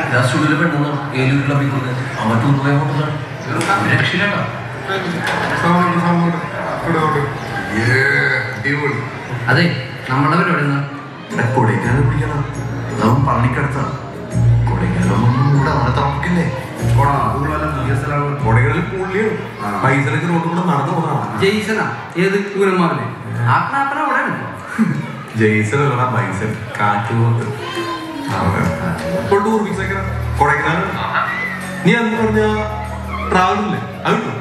എന്താ സ്റ്റുഡിയോയിൽ പെട്ടെന്ന് ഏലൂരിലുള്ള പോയിക്കൊണ്ട് അവൻ ടൂർ പോയാൽ രക്ഷയില്ലാട്ടോ. അതെ നമ്മുടെ പരിപാടി എന്നാ കൊടൈക്കാനം പിടിക്കണം. അതാവും പളനിക്കടുത്ത കൊടൈക്കാനൊന്നും കൂടെ അവിടെ താമസിക്കില്ലേ? കൊടൈക്കാനിൽ പുള്ളിയാണ് പൈസക്ക് റോഡ് കൂടെ നടന്നു പോകാം. ജെയ്സനാ ഏത് ഊരന്മാവിനെ അവിടെയാണ് ജെയ്സനല്ല പൈസൻ കാറ്റ് പോകത്ത് ടൂർ ഫിക്സ് ആക്കണം. കൊടൈക്കനാൽ നീ അന്ന് പറഞ്ഞ ട്രാവലില്ലേ അത് കിട്ടും.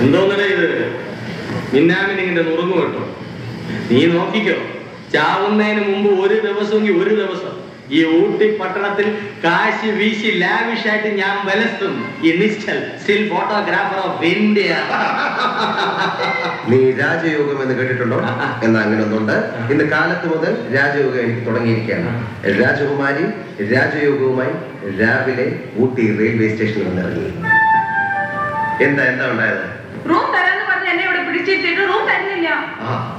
എന്തോന്നല്ലേ ഇത് മിന്നാമിനിങ്ങിന്റെ നുറുങ്ങു കേട്ടോ. നീ നോക്കിക്കോ, ചാവുന്നതിന് മുമ്പ് ഒരു ദിവസം ഈ ഊട്ടി പട്ടണത്തിൽ കാശി വീശി ലാവിഷായിട്ട് ഞാൻ വലസ്തും. ഈ Nischal still photographer of India. നീ രാജയോഗം എന്ന് കേട്ടിട്ടുണ്ടോ? എന്നാ അങ്ങനെ ഒന്നുണ്ട്. ഇന്ന് കാലത്ത് മുതൽ രാജയോഗം എനിക്ക് തുടങ്ങിയിരിക്കുകയാണ്. രാജകുമാരി രാജയോഗവുമായി രാവിലെ ഊട്ടി റെയിൽവേ സ്റ്റേഷനിൽ വന്നിറങ്ങി. എന്താ ഉണ്ടായത്?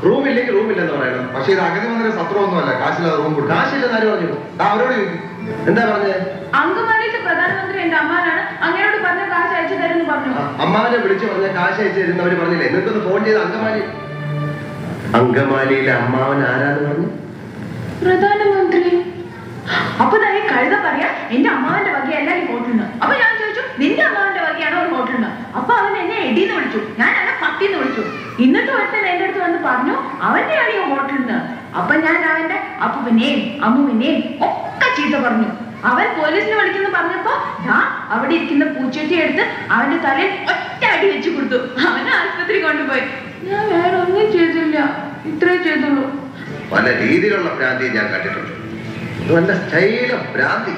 റൂമില്ലെങ്കിൽ റൂമില്ലെന്ന് പറയണം. പക്ഷേ ഇത് അങ്ങനെ വന്നൊരു സത്രമൊന്നുമല്ല. കാശില്ലാതെ റൂം കൊടുക്കും. കാശില്ലെന്ന് ആര് പറഞ്ഞു? അവരോട് എന്താ പറഞ്ഞത്? അങ്കമാലിയിലെ പ്രധാനമന്ത്രി എന്റെ അമ്മാനാണ് അങ്ങനോട് പറഞ്ഞ കാശ് അയച്ചു തരുമെന്ന് പറഞ്ഞു. അമ്മാനെ വിളിച്ചു പറഞ്ഞ കാശ് അയച്ചു തരുന്നവര് പറഞ്ഞില്ലേ? നിങ്ങൾക്കൊന്ന് ഫോൺ ചെയ്ത് അങ്കമാലിയിലെ അമ്മാവൻ ആരാന്ന് പറഞ്ഞു? പ്രധാനമന്ത്രി. അപ്പൊ തന്നെ കഴുത പറയാ എന്റെ അമ്മാവന്റെ വകയല്ല ഈ ഹോട്ടലിന്. അപ്പൊ ഞാൻ ചോദിച്ചു നിന്റെ അമ്മാവന്റെ വകയാണോ ഒരു ഹോട്ടലിന്? അപ്പൊ അവൻ എന്നെ എടീന്ന് വിളിച്ചു, ഞാൻ അവനെ പത്തിന്ന് വിളിച്ചു. എന്നിട്ട് ഒരുത്തൻ എന്റെ അടുത്ത് വന്ന് പറഞ്ഞു അവന്റെയാണ് ഈ ഹോട്ടലിന്. അപ്പൊ ഞാൻ അവന്റെ അപ്പുവിനെയും അമ്മുവിനെയും ഒക്കെ ചീത്ത പറഞ്ഞു. അവൻ പോലീസിനെ വിളിക്കുന്നു പറഞ്ഞപ്പോ ഞാൻ അവിടെ ഇരിക്കുന്ന പൂച്ചട്ടി എടുത്ത് അവന്റെ തലയിൽ ഒറ്റ അടി വെച്ചു കൊടുത്തു. അവനെ ആശുപത്രി കൊണ്ടുപോയി. ഞാൻ വേറെ ഒന്നും ചെയ്തില്ല, ഇത്രേ ചെയ്തുള്ളൂ. പല രീതിയിലുള്ള ഭ്രാന്തി ഞാൻ കണ്ടിട്ടുണ്ട്. നല്ല സ്റ്റൈലും ഭ്രാന്തി.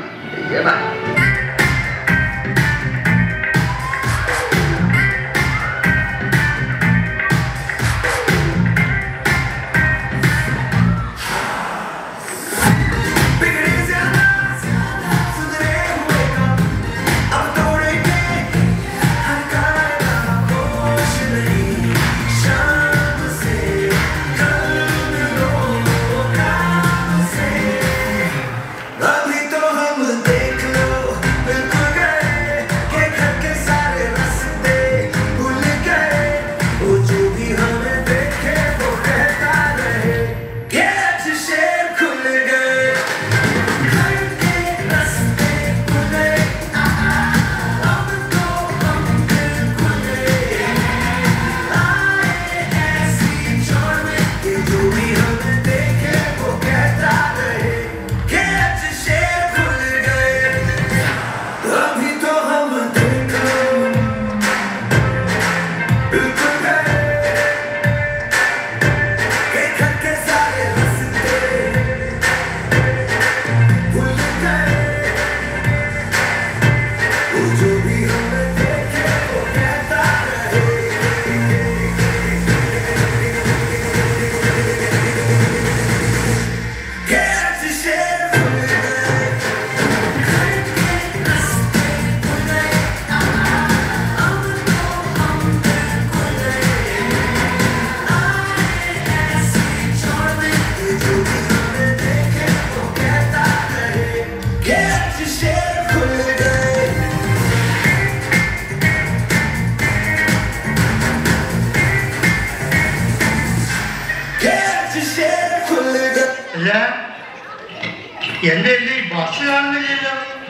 अभी तो हम देख लो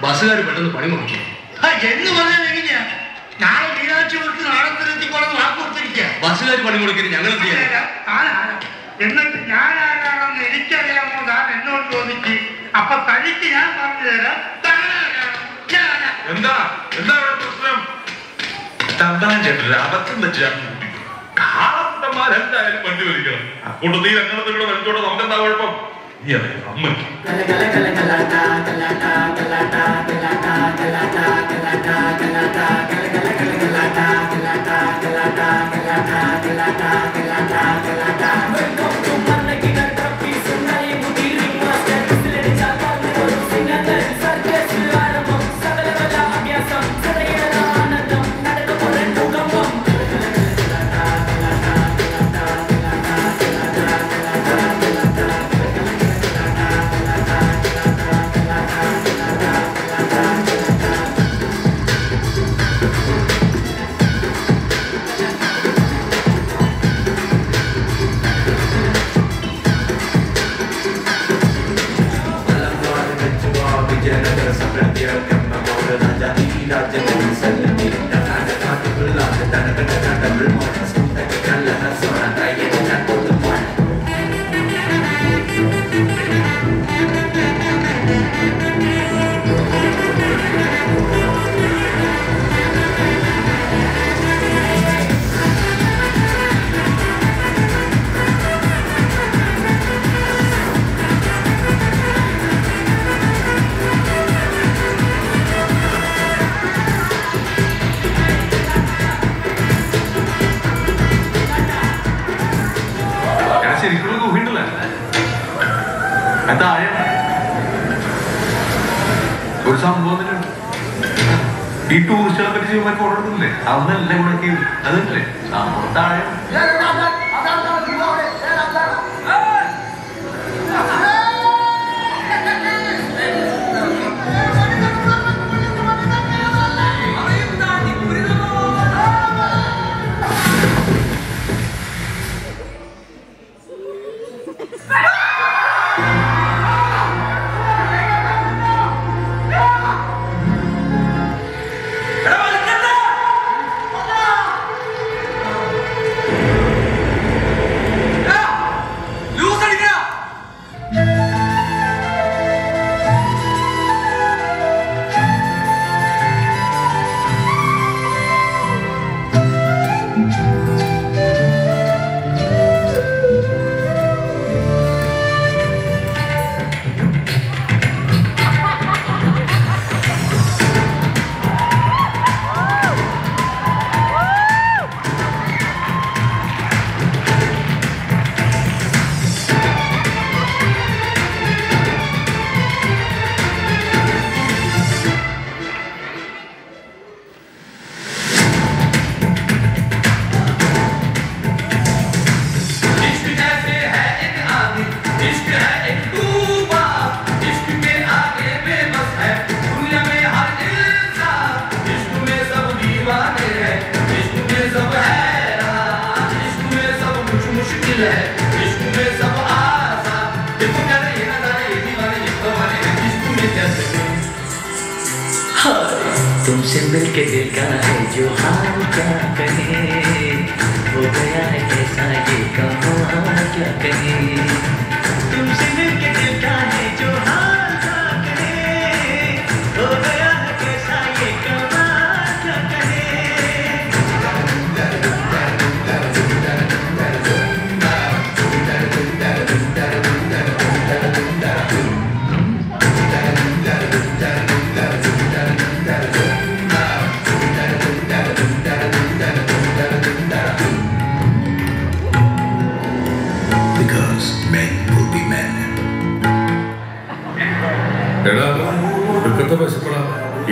ബസ്സുകാർ പെട്ടെന്ന് പണി മുടക്കും എന്ന് പറഞ്ഞാൽ എങ്ങനെയാ? നാളെ മീനാക്ഷി കൊടുത്ത് നാളെ നിർത്തിക്കോളന്ന് വാക്ക് കൊടുത്തിരിക്കുക. ബസ്സുകാർ പണി മുടക്കിന് ഞങ്ങൾ എന്ത് ചെയ്യാൻ? എന്നിട്ട് ഞാൻ ആരാണെന്ന് എനിക്കറിയാമോ? താൻ എന്നോട് ചോദിച്ച് അപ്പൊ തനിക്ക് ഞാൻ പറഞ്ഞു തരാം. എന്താ എന്താ പ്രശ്നം? അബദ്ധം വെച്ചാൽ കാളന്മാരെന്തായാലും വണ്ടി വലിക്കണം. അതുകൊണ്ട് നീ അങ്ങനത്തെ കൂടെ വലിച്ചോട്ടെ, നമുക്കെന്താ കുഴപ്പം? നീ അതെ അമ്മ ശരിക്കും ഊഹിണ്ടല്ലേ? താഴെ ഒരു സംഭവം ഈ ടൂറിസ്റ്റുകളെ പറ്റി ചെയ്യുമ്പോൾ ഫോട്ടോ എടുക്കുന്നില്ലേ? അതൊന്നല്ലേ ഇവിടെ അതല്ലേ സംഭവം താഴെ. तुमसे मिलके दिल का है जो हाल क्या कहे, हो गया है कैसा ये कहाँ क्या कहे। तुमसे मिलके दिल का है जो हाल क्या कहे, हो गया है कैसा ये कहाँ क्या कहे।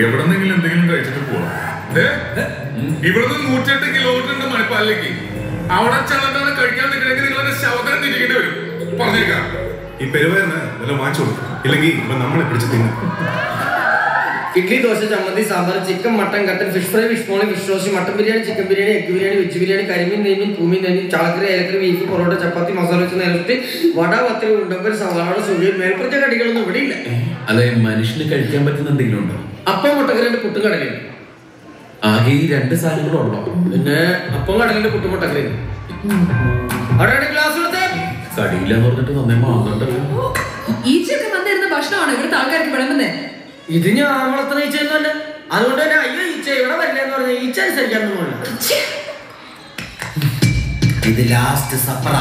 എവിടെന്നെങ്കിലും എന്തെങ്കിലും കഴിച്ചിട്ട് പോവാം. ഇവിടുന്ന് 108 കിലോമീറ്റർ ഉണ്ട് മണിപ്പാലിലേക്ക്. അവിടെ ചെന്നിട്ടാണ് കഴിക്കാൻ നിൽക്കണമെങ്കിൽ നിങ്ങളെ ശവതരം തിരിക്കേണ്ടി വരും. പറഞ്ഞേക്കാം. ഈ പെരുവയറിന് വല്ല വാങ്ങിച്ചോളൂ, ഇല്ലെങ്കിൽ നമ്മളെ പിടിച്ച് തിന്നും. ഇഡ്ലി, ദോശ, ചമ്മന്തി, സാമ്പാർ, ചിക്കൻ, മട്ടൻ, കട്ടൻ, fish fry, fish molee, fish roast, mutton biryani, chicken biryani, egg biryani, veg biryani, കരിമീൻ, നെയ്മീൻ, പൂമീൻ, നെയ്മീൻ, ചാളക്കറി, ഏലക്കറി, ബീഫ്, പൊറോട്ട, ചപ്പാത്തി, മസാല വെച്ച് നേരത്തെ വട, പത്തിരി, ഉണ്ടമ്പൽ, സവാള, സുഖിയൻ, മേൽപ്പുറത്തെ കടികളൊന്നും ഇവിടെ ഇല്ല. അതെ, മനുഷ്യന് കഴിക്കാൻ പറ്റുന്ന എന്തെങ്കിലും ഉണ്ടോ? അപ്പം മുട്ടക്കറിന്റെ പുട്ടും കടലയും. ആകെ ഈ 2 സാധനങ്ങളുണ്ടോ? പിന്നെ അപ്പം കടലിന്റെ പുട്ടും മുട്ടക്കറിയും. അവിടെ ഗ്ലാസ് കൊടുത്തേ. കടിയില്ലെന്ന് പറഞ്ഞിട്ട് നന്നേ മാങ്ങണ്ടല്ലോ. ഈച്ചയൊക്കെ വന്നിരുന്ന ഭക്ഷണമാണ് ഇവിടുത്തെ ആൾക്കാർക്ക് വിളമ്പുന്നേ. ഇത് ഞാൻ വളർത്തുന്ന ഈച്ചയൊന്നുമല്ല. അതുകൊണ്ട് തന്നെ അയ്യോ ഈച്ച ഇവിടെ വരില്ലെന്ന് പറഞ്ഞ ഈച്ച അനുസരിക്കാനൊന്നുമില്ല. ഇത് ലാസ്റ്റ് സപ്പറ.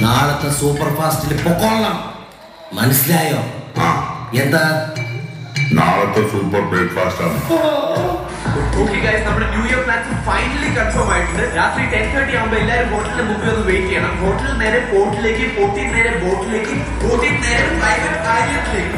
നാളത്തെ സൂപ്പർ ഫാസ്റ്റിൽ പൊക്കോളണം. മനസ്സിലായോ? എന്താ നാളത്തെ സൂപ്പർ ബ്രേക്ക്ഫാസ്റ്റ് ആണ്. നമ്മുടെ new year plans finally confirm ആയിട്ടുണ്ട്. രാത്രി 10:30 ആകുമ്പോൾ എല്ലാവരും ഹോട്ടലിന്റെ മുമ്പിൽ ഒന്ന് വെയിറ്റ് ചെയ്യണം. ഹോട്ടലിൽ നേരെ പോർട്ടിലേക്ക്, പോർട്ടിൽ നേരെ ബോട്ടിലേക്ക്, ബോട്ടിൽ നേരെ പ്രൈവറ്റ് ഐലൻഡിലേക്ക്.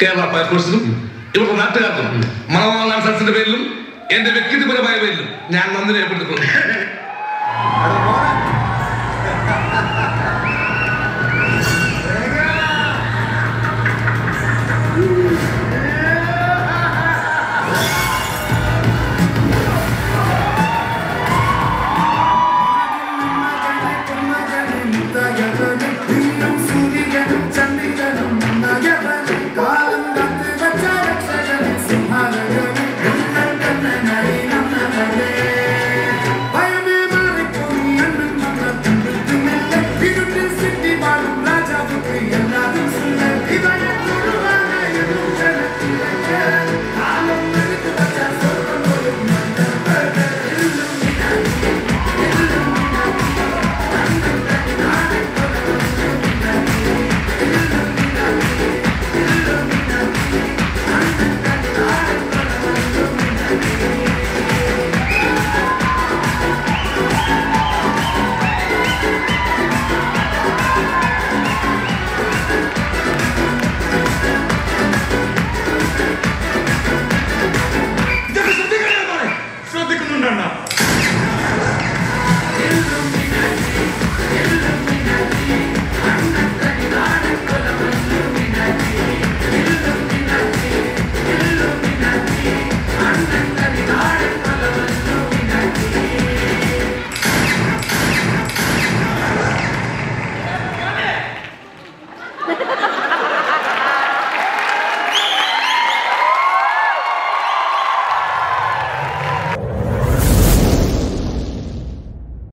കേരള ഫയർഫോഴ്സിനും ഇവരുടെ നാട്ടുകാർക്കും മണവാളാൻ സദസ്സിന്റെ പേരിലും എന്റെ വ്യക്തിപരമായ പേരിലും ഞാൻ നന്ദി രേഖപ്പെടുത്തിക്കൊള്ളുന്നു.